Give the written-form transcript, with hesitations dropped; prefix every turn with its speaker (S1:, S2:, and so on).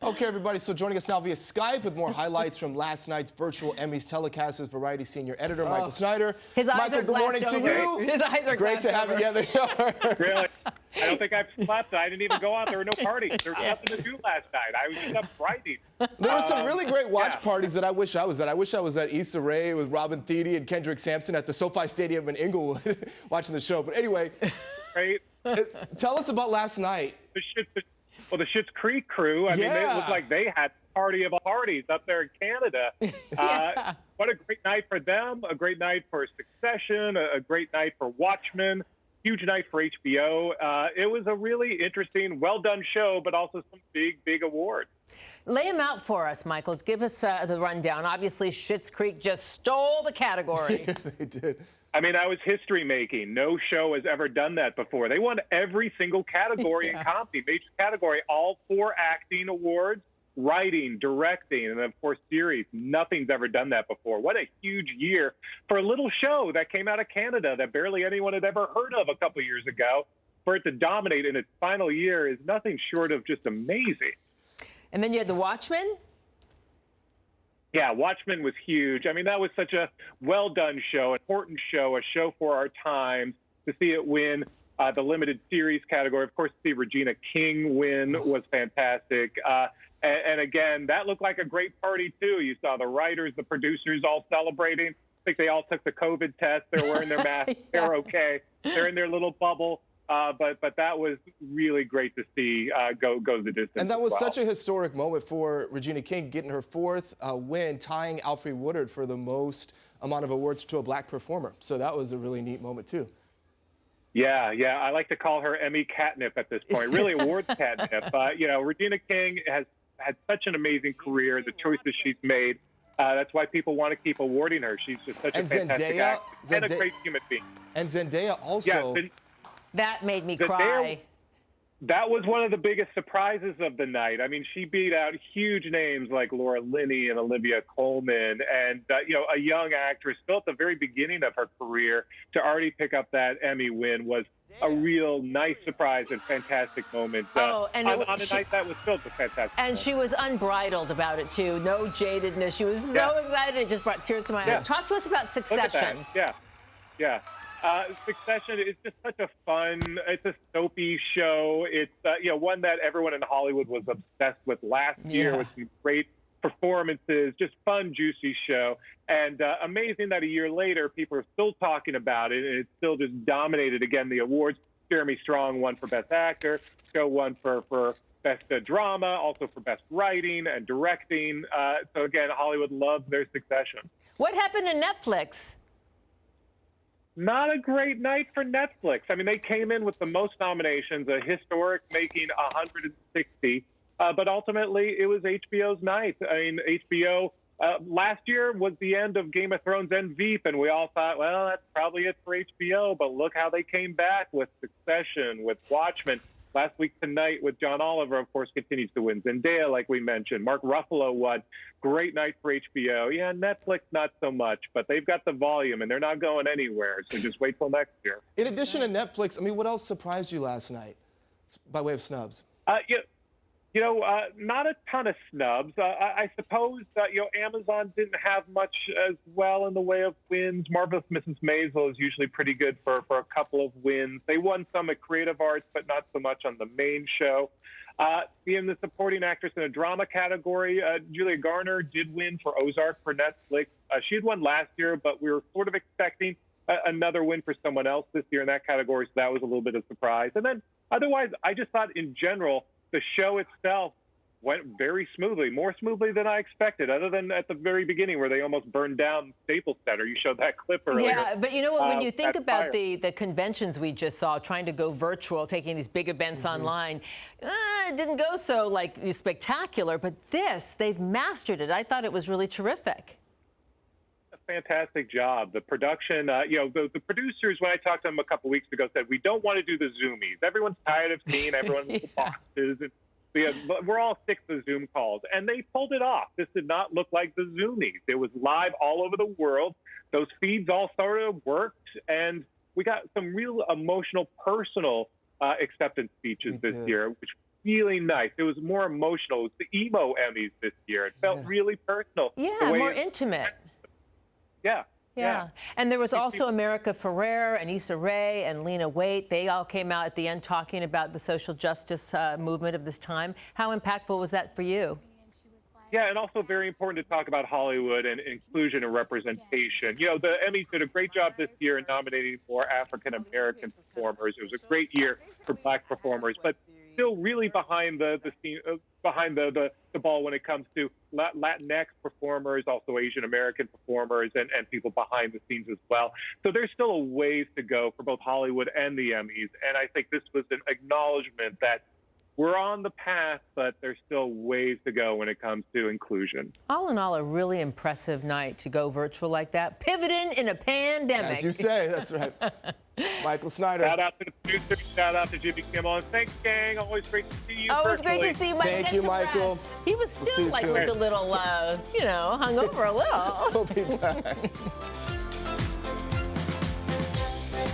S1: Okay, everybody, so joining us now via Skype with more highlights from last night's virtual Emmys telecast is Variety senior editor Michael Snyder.
S2: His eyes
S1: Michael,
S2: are
S1: good morning
S2: glassed
S1: to
S2: over.
S1: you.
S2: His eyes are
S1: Great to have you. Yeah, they are.
S3: Really? I don't think I've slept. I didn't even go out. There were no parties. There was nothing to do last night. I was just up writing.
S1: There were some really great watch parties that I wish I was at. I wish I was at Issa Rae with Robin Thede and Kendrick Sampson at the SoFi Stadium in Inglewood watching the show. But anyway,
S3: Right?
S1: tell us about last night.
S3: The Schitt's Creek crew, I mean, it looked like they had a party of parties up there in Canada. What a great night for them, a great night for Succession, a great night for Watchmen, huge night for HBO. It was a really interesting, well-done show, but also some big awards.
S2: Lay them out for us, Michael. Give us the rundown. Obviously, Schitt's Creek just stole the category.
S1: Yeah, they did.
S3: I mean, that was history making. No show has ever done that before. They won every single category in comedy, major category, all 4 acting awards, writing, directing, and of course, series. Nothing's ever done that before. What a huge year for a little show that came out of Canada that barely anyone had ever heard of a couple years ago. For it to dominate in its final year is nothing short of just amazing.
S2: And then you had the Watchmen.
S3: Yeah, Watchmen was huge. I mean, that was such a well-done show, important show, a show for our times. To see it win the limited series category, of course, to see Regina King win was fantastic. And again, that looked like a great party, too. You saw the writers, the producers all celebrating. I think they all took the COVID test. They're wearing their masks. They're okay. They're in their little bubble. But that was really great to see go the distance.
S1: And that was such a historic moment for Regina King, getting her 4th win, tying Alfre Woodard for the most amount of awards to a black performer. So that was a really neat moment, too.
S3: Yeah. I like to call her Emmy catnip at this point, really awards catnip. Regina King has had such an amazing career, the choices she's made. That's why people want to keep awarding her. She's just such a fantastic actress and a great human being.
S1: And Zendaya also.
S3: Yeah,
S2: That made me cry.
S3: That was one of the biggest surprises of the night. I mean, she beat out huge names like Laura Linney and Olivia Colman, and a young actress still at the very beginning of her career to already pick up that Emmy win was a real nice surprise and fantastic moment.
S2: And
S3: on a night that was filled with fantastic.
S2: And she was unbridled about it too. No jadedness. She was so excited. It just brought tears to my eyes. Talk to us about Succession.
S3: Yeah. Succession is just such a fun, it's a soapy show. It's one that everyone in Hollywood was obsessed with last year with some great performances, just fun, juicy show. And amazing that a year later, people are still talking about it, and it's still just dominated again the awards. Jeremy Strong won for Best Actor, show won for Best Drama, also for Best Writing and Directing. So again, Hollywood loves their Succession.
S2: What happened to Netflix?
S3: Not a great night for Netflix. I mean, they came in with the most nominations, a historic making 160, but ultimately it was HBO's night. I mean, HBO last year was the end of Game of Thrones and Veep, and we all thought, well, that's probably it for HBO, but look how they came back with Succession, with Watchmen. Last week tonight with John Oliver, of course, continues to win. Zendaya, like we mentioned. Mark Ruffalo won. Great night for HBO. Yeah, Netflix, not so much, but they've got the volume, and they're not going anywhere, so just wait till next year.
S1: In addition to Netflix, I mean, what else surprised you last night by way of snubs?
S3: Not a ton of snubs. I suppose Amazon didn't have much as well in the way of wins. Marvelous Mrs. Maisel is usually pretty good for a couple of wins. They won some at Creative Arts, but not so much on the main show. In the supporting actress in a drama category, Julia Garner did win for Ozark for Netflix. She had won last year, but we were sort of expecting another win for someone else this year in that category, so that was a little bit of a surprise. And then otherwise, I just thought in general, the show itself went very smoothly, more smoothly than I expected, other than at the very beginning where they almost burned down Staples Center. You showed that clip earlier.
S2: Yeah, but you know what, when you think about the conventions we just saw, trying to go virtual, taking these big events online, it didn't go so spectacular, but this, they've mastered it. I thought it was really terrific.
S3: Fantastic job. The production, the producers, when I talked to them a couple weeks ago, said, we don't want to do the Zoomies. Everyone's tired of seeing everyone with the boxes. And we're all sick of the Zoom calls. And they pulled it off. This did not look like the Zoomies. It was live all over the world. Those feeds all sort of worked. And we got some real emotional, personal acceptance speeches this year, which really nice. It was more emotional. It was the emo Emmys this year. It felt really personal.
S2: Yeah, more intimate.
S3: Yeah.
S2: Yeah. And there was also America Ferrer and Issa Rae and Lena Waithe. They all came out at the end talking about the social justice movement of this time. How impactful was that for you?
S3: Yeah, and also very important to talk about Hollywood and inclusion and representation. You know, the Emmys did a great job this year in nominating more African-American performers. It was a great year for Black performers, but still really behind the ball when it comes to Latinx performers, also Asian American performers, and people behind the scenes as well. So there's still a ways to go for both Hollywood and the Emmys, and I think this was an acknowledgement that we're on the path, but there's still ways to go when it comes to inclusion.
S2: All in all, a really impressive night to go virtual like that, pivoting in a pandemic.
S1: As you say, that's right. Michael Snyder.
S3: Shout out to the producer, shout out to Jimmy Kimmel, and thanks, gang. Always great to see you.
S2: Always great to see you, Michael.
S1: Thank you, Michael.
S2: Rest. He was still like
S1: soon.
S2: looked a little, hungover a little.
S1: We'll be back.